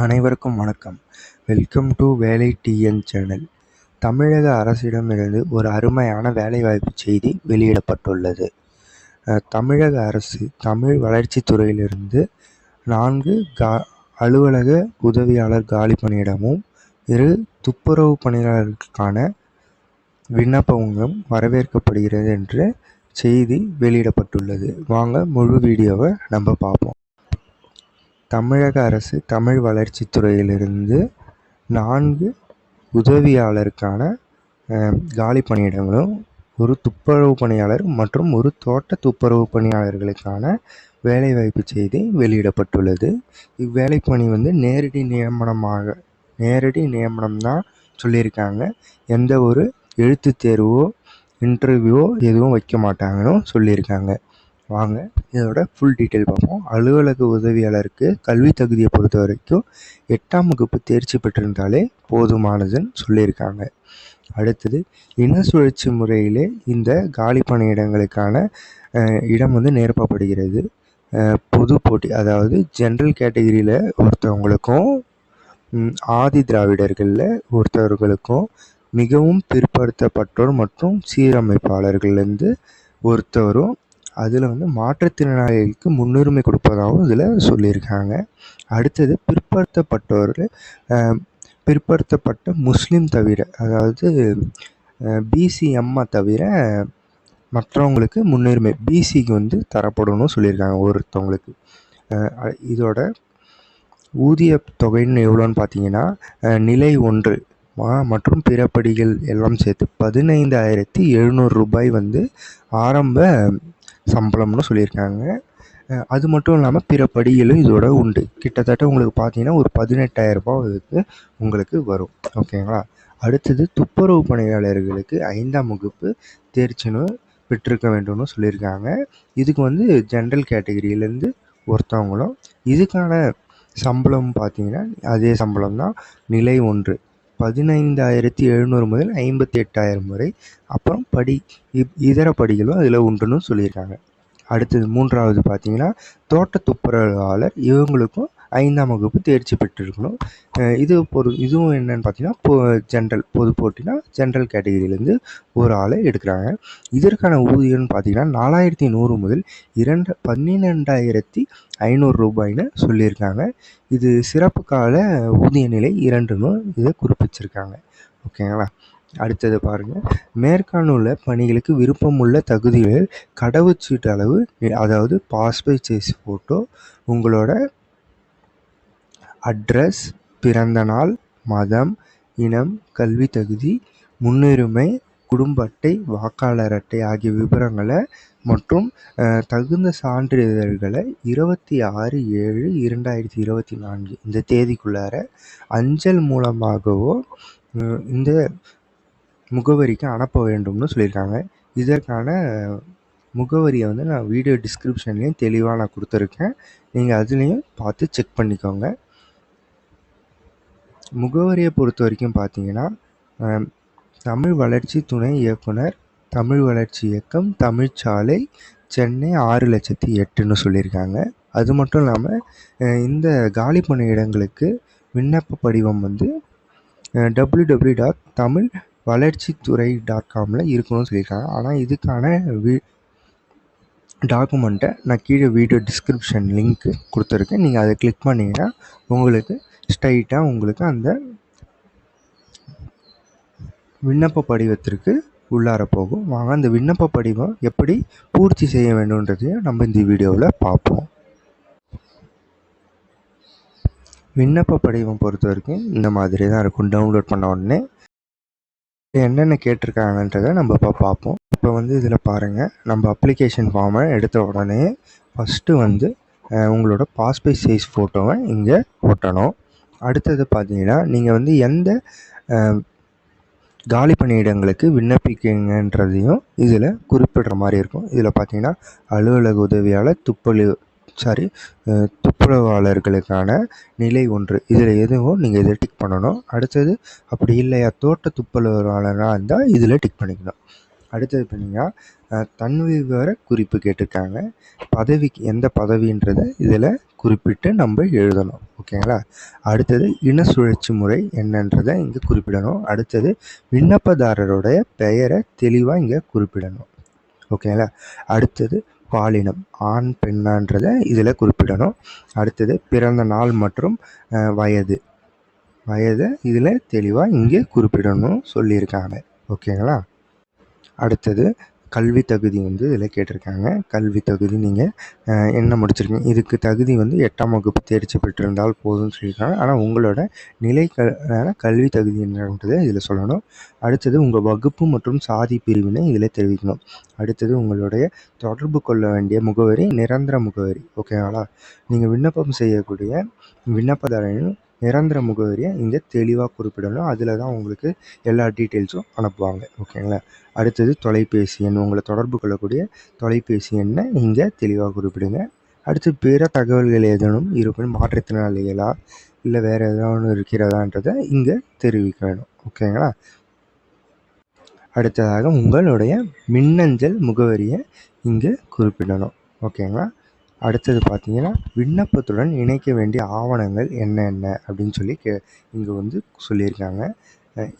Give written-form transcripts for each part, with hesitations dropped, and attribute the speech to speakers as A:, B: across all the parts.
A: அனைவருக்கும் வணக்கம். Welcome to வேலை டிஎன் சேனல். தமிழக அரசிடமிருந்து ஒரு அருமையான வேலைவாய்ப்பு செய்தி வெளியிடப்பட்டுள்ளது. தமிழக அரசு தமிழ் வளர்ச்சித்துறையிலிருந்து 4 அலுவலக உதவியாளர் காலி பணியிடமும் 2 துப்புரவு பணியாளர்களுக்கான விண்ணப்பங்களும் வரவேற்கப்படுகிறது என்று செய்தி வெளியிடப்பட்டுள்ளது. வாங்க முழு வீடியோவை நம்ம பார்ப்போம். தமிழக அரசு தமிழ் வளர்ச்சித்துறையிலிருந்து 4 உதவியாளருக்கான காலி பணியிடங்களும், ஒரு துப்புரவு பணியாளர் மற்றும் ஒரு தோட்ட துப்புரவு பணியாளர்களுக்கான வேலைவாய்ப்பு செய்தி வெளியிடப்பட்டுள்ளது. இவ்வேலை பணி நேரடி நியமனம் தான் சொல்லியிருக்காங்க. எந்த ஒரு எழுத்து தேர்வோ இன்டர்வியூவோ எதுவும் வைக்க மாட்டாங்கன்னு சொல்லியிருக்காங்க. வாங்க இதோட ஃபுல் டீட்டெயில் பார்ப்போம். அலுவலக உதவியாளருக்கு கல்வி தகுதியை பொறுத்த வரைக்கும் 8ஆம் வகுப்பு தேர்ச்சி பெற்றிருந்தாலே போதுமானதுன்னு சொல்லியிருக்காங்க. அடுத்தது, இன சுழற்சி முறையிலே இந்த காலி பணியிடங்களுக்கான இடம் நிரப்பப்படுகிறது. பொது போட்டி, அதாவது ஜென்ரல் கேட்டகிரியில் ஒருத்தவங்களுக்கும் ஆதி திராவிடர்களில் ஒருத்தவர்களுக்கும் மிகவும் பிற்படுத்தப்பட்டோர் மற்றும் சீரமைப்பாளர்கள்லேருந்து ஒருத்தவரும், அதில் மாற்றுத்திறனாளிகளுக்கு முன்னுரிமை கொடுப்பதாகவும் இதில் சொல்லியிருக்காங்க. அடுத்தது, பிற்படுத்தப்பட்ட முஸ்லீம் தவிர, அதாவது பிசிஎம்மை தவிர மற்றவங்களுக்கு முன்னுரிமை பிசிக்கு தரப்படணும்னு சொல்லியிருக்காங்க ஒருத்தவங்களுக்கு. இதோட ஊதிய தொகைன்னு எவ்வளோன்னு பார்த்தீங்கன்னா, நிலை 1 மற்றும் பிற படிகள் எல்லாம் சேர்த்து 15,700 ரூபாய் ஆரம்ப சம்பளம்னு சொல்லியிருக்காங்க. அது மட்டும் இல்லாமல் பிற படிகளும் இதோட உண்டு. கிட்டத்தட்ட உங்களுக்கு பார்த்தீங்கன்னா ஒரு 18,000 ரூபாய் உங்களுக்கு வரும். ஓகேங்களா? அடுத்தது, துப்புரவு பணியாளர்களுக்கு 5ஆம் வகுப்பு தேர்ச்சின்னு பெற்றிருக்க வேண்டும்னு சொல்லியிருக்காங்க. இதுக்கு ஜென்ரல் கேட்டகிரியிலேருந்து ஒருத்தவங்களும். இதுக்கான சம்பளம் பார்த்தீங்கன்னா அதே சம்பளம் தான். நிலை 1 15,700 முதல் 58,000 வரை. அப்புறம் இதர படிகளும் அதில் உண்டுன்னு சொல்லியிருக்காங்க. அடுத்தது, 3வது பார்த்தீங்கன்னா தோட்ட துப்புரவாளர். இவங்களுக்கும் 5ஆம் வகுப்பு தேர்ச்சி பெற்றிருக்கணும். இதுவும் என்னன்னு பார்த்தீங்கன்னா பொது போட்டினா ஜென்ரல் கேட்டகிரியிலேருந்து ஒரு ஆளை எடுக்கிறாங்க. இதற்கான ஊதியம்னு பார்த்தீங்கன்னா 4,100 முதல் 12,500 ரூபாய்னு சொல்லியிருக்காங்க. இது சிறப்பு கால ஊதிய நிலை 2ன்னு இதை குறிப்பிச்சிருக்காங்க. ஓகேங்களா? அடுத்தது பாருங்கள். மேற்காணுள்ள பணிகளுக்கு விருப்பமுள்ள தகுதிகள் கடவுச்சீட்டு அளவு, அதாவது பாஸ்போர்ட் சைஸ் ஃபோட்டோ, உங்களோட அட்ரஸ், பிறந்த நாள், மதம், இனம், கல்வி தகுதி, முன்னுரிமை, குடும்ப அட்டை, வாக்காளர் அட்டை ஆகிய விவரங்களை மற்றும் தகுந்த சான்றிதழ்களை 26/7/2024 இந்த தேதிக்குள்ளார அஞ்சல் மூலமாகவோ இந்த முகவரிக்கு அனுப்ப வேண்டும்னு சொல்லியிருக்காங்க. இதற்கான முகவரியை நான் வீடியோ டிஸ்கிரிப்ஷன்லேயும் தெளிவாக நான் கொடுத்துருக்கேன். நீங்கள் அதுலேயும் பார்த்து செக் பண்ணிக்கோங்க. முகவரியை பொறுத்த வரைக்கும் பார்த்தீங்கன்னா, தமிழ் வளர்ச்சி துணை இயக்குனர், தமிழ் வளர்ச்சி இயக்கம், தமிழ்ச்சாலை, சென்னை 6,08,000ன்னு சொல்லியிருக்காங்க. அது மட்டும் இல்லாமல் இந்த காலி பணியிடங்களுக்கு விண்ணப்ப படிவம் www.tamilvalarchithurai.com இருக்கணும்னு சொல்லியிருக்காங்க. ஆனால் இதுக்கான டாக்குமெண்ட்டை நான் கீழே வீடியோ டிஸ்கிரிப்ஷன் லிங்க் கொடுத்துருக்கேன். நீங்கள் அதை கிளிக் பண்ணிங்கன்னா உங்களுக்கு ஸ்ட்ரைட்டாக அந்த விண்ணப்ப படிவத்திற்கு உள்ளார போகும். வாங்க அந்த விண்ணப்ப படிவம் எப்படி பூர்த்தி செய்ய வேண்டும்ன்றதையும் நம்ம இந்த வீடியோவில் பார்ப்போம். விண்ணப்ப படிவம் பொறுத்த வரைக்கும் இந்த மாதிரி தான் இருக்கும். டவுன்லோட் பண்ண உடனே என்னென்ன கேட்டிருக்காங்கன்றதை நம்ம இப்போ பார்ப்போம். இப்போ இதில் பாருங்கள், நம்ம அப்ளிகேஷன் ஃபார்மை எடுத்த உடனே ஃபஸ்ட்டு உங்களோட பாஸ்போர்ட் சைஸ் ஃபோட்டோவை இங்கே ஒட்டணும். அடுத்தது பார்த்தீங்கன்னா, நீங்கள் எந்த காலி பணியிடங்களுக்கு விண்ணப்பிக்கங்கன்றதையும் இதில் குறிப்பிடுற மாதிரி இருக்கும். இதில் பார்த்தீங்கன்னா அலுவலக உதவியாளர், துப்புரவாளர்களுக்கான நிலை 1 இதில் எதுவும் நீங்கள் இதை டிக் பண்ணணும். அடுத்தது, அப்படி இல்லையா தோட்ட துப்புரவாளராக இருந்தால் இதில் டிக் பண்ணிக்கணும். அடுத்தது பார்த்தீங்கன்னா தன்விவர குறிப்பு கேட்டிருக்காங்க. பதவிக்கு எந்த பதவின்றதை இதில் குறிப்பிட்டு நம்ம எழுதணும். ஓகேங்களா? அடுத்தது இன சுழற்சி முறை என்னன்றதை இங்கே குறிப்பிடணும். அடுத்தது விண்ணப்பதாரருடைய பெயரை தெளிவாக இங்கே குறிப்பிடணும். ஓகேங்களா? அடுத்தது பாலினம் ஆண் பெண்ணான்றதை இதில் குறிப்பிடணும். அடுத்தது பிறந்த நாள் மற்றும் வயதை இதில் தெளிவாக இங்கே குறிப்பிடணும் சொல்லியிருக்காங்க. ஓகேங்களா? அடுத்தது கல்வி தகுதி இதில் கேட்டிருக்காங்க. கல்வி தகுதி நீங்கள் என்ன முடிச்சிருக்கீங்க, இதுக்கு தகுதி 8ஆம் வகுப்பு தேர்ச்சி பெற்றிருந்தால் போதும்னு சொல்லியிருக்காங்க. ஆனால் உங்களோட நிலை கல்வி தகுதி என்னன்றதை இதில் சொல்லணும். அடுத்தது உங்கள் வகுப்பு மற்றும் சாதி பிரிவினை இதில் தெரிவிக்கணும். அடுத்தது உங்களுடைய தொடர்பு கொள்ள வேண்டிய முகவரி நிரந்தர முகவரி. ஓகேங்களா? நீங்கள் விண்ணப்பம் செய்யக்கூடிய விண்ணப்பதாரரின் நிரந்தர முகவரியை இங்கே தெளிவாக குறிப்பிடணும். அதில் தான் உங்களுக்கு எல்லா டீட்டெயில்ஸும் அனுப்புவாங்க. ஓகேங்களா? அடுத்தது தொலைபேசி எண், உங்களை தொடர்பு கொள்ளக்கூடிய தொலைபேசி எண்ணை இங்கே தெளிவாக குறிப்பிடுங்க. அடுத்து பிற தகவல்கள் ஏதேனும் இருப்பினும் மாற்றுத்திறனாளிகளா இல்லை வேறு ஏதாவது இருக்கிறதான்றதை இங்கே தெரிவிக்க வேணும். ஓகேங்களா? அடுத்ததாக உங்களுடைய மின்னஞ்சல் முகவரியை இங்கே குறிப்பிடணும். ஓகேங்களா? அடுத்தது பார்த்தீங்கன்னா விண்ணப்பத்துடன் இணைக்க வேண்டிய ஆவணங்கள் என்னென்ன அப்படின்னு சொல்லி இங்கே சொல்லியிருக்காங்க.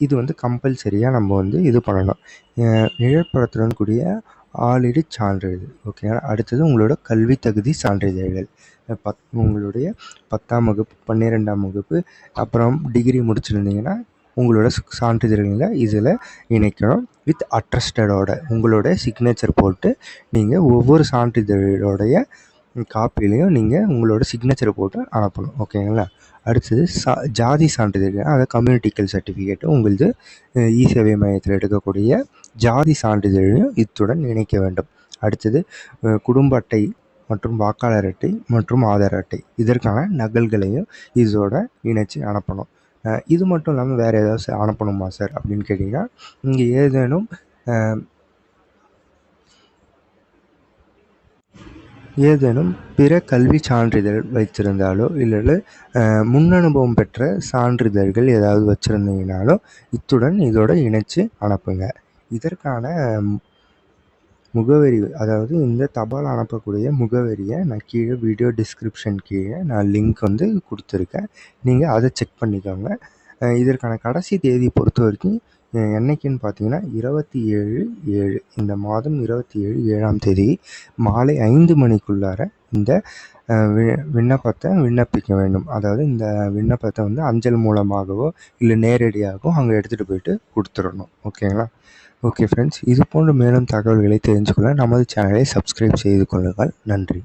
A: இது கம்பல்சரியாக நம்ம இது பண்ணணும். நிழற்படத்துடன் கூடிய ஆளிடு சான்றிதழ். ஓகேங்களா? அடுத்தது உங்களோட கல்வி தகுதி சான்றிதழ்கள், உங்களுடைய 10ஆம் வகுப்பு 12ஆம் வகுப்பு அப்புறம் டிகிரி முடிச்சிருந்தீங்கன்னா உங்களோட சான்றிதழ்களை இதில் இணைக்கணும். வித் அட்ரஸ்டடோட உங்களோட சிக்னேச்சர் போட்டு நீங்கள் ஒவ்வொரு சான்றிதழோடைய காப்பிலையும் நீங்கள் உங்களோட சிக்னேச்சரை போட்டு அனுப்பணும். ஓகேங்களா? அடுத்தது ஜாதி சான்றிதழ், அதாவது கம்யூனிட்டிக்கல் சர்டிஃபிகேட்டு உங்களது இ-சேவை மையத்தில் எடுக்கக்கூடிய ஜாதி சான்றிதழையும் இத்துடன் இணைக்க வேண்டும். அடுத்தது குடும்ப அட்டை மற்றும் வாக்காளர் அட்டை மற்றும் ஆதார் அட்டை இதற்கான நகல்களையும் இதோட இணைச்சி அனுப்பணும். இது மட்டும் இல்லாமல் வேறு ஏதாவது அனுப்பணுமா சார் அப்படின்னு கேட்டிங்கன்னா, இங்கே ஏதேனும் பிற கல்வி சான்றிதழ் வைத்திருந்தாலோ இல்லை முன் அனுபவம் பெற்ற சான்றிதழ்கள் ஏதாவது வச்சுருந்தீங்கனாலும் இத்துடன் இதோட இணைச்சி அனுப்புங்க. இதற்கான முகவரி, அதாவது இந்த தபால் அனுப்பக்கூடிய முகவரியை நான் கீழே வீடியோ டிஸ்கிரிப்ஷன் கீழே நான் லிங்க் கொடுத்துருக்கேன். நீங்கள் அதை செக் பண்ணிக்கோங்க. இதற்கான கடைசி தேதி பொறுத்த வரைக்கும் என்னைக்குன்னு பார்த்தீங்கன்னா 27/7 இந்த மாதம் 27/7ஆம் தேதி மாலை 5 மணிக்குள்ளார இந்த விண்ணப்பத்தை விண்ணப்பிக்க வேண்டும். அதாவது இந்த விண்ணப்பத்தை அஞ்சல் மூலமாகவோ இல்லை நேரடியாகவோ அங்கே எடுத்துகிட்டு போயிட்டு கொடுத்துடணும். ஓகேங்களா? ஓகே ஃப்ரெண்ட்ஸ், இது போன்ற மேலும் தகவல்களை தெரிஞ்சுக்கொள்ள நமது சேனலை சப்ஸ்கிரைப் செய்து கொள்ளுங்கள். நன்றி.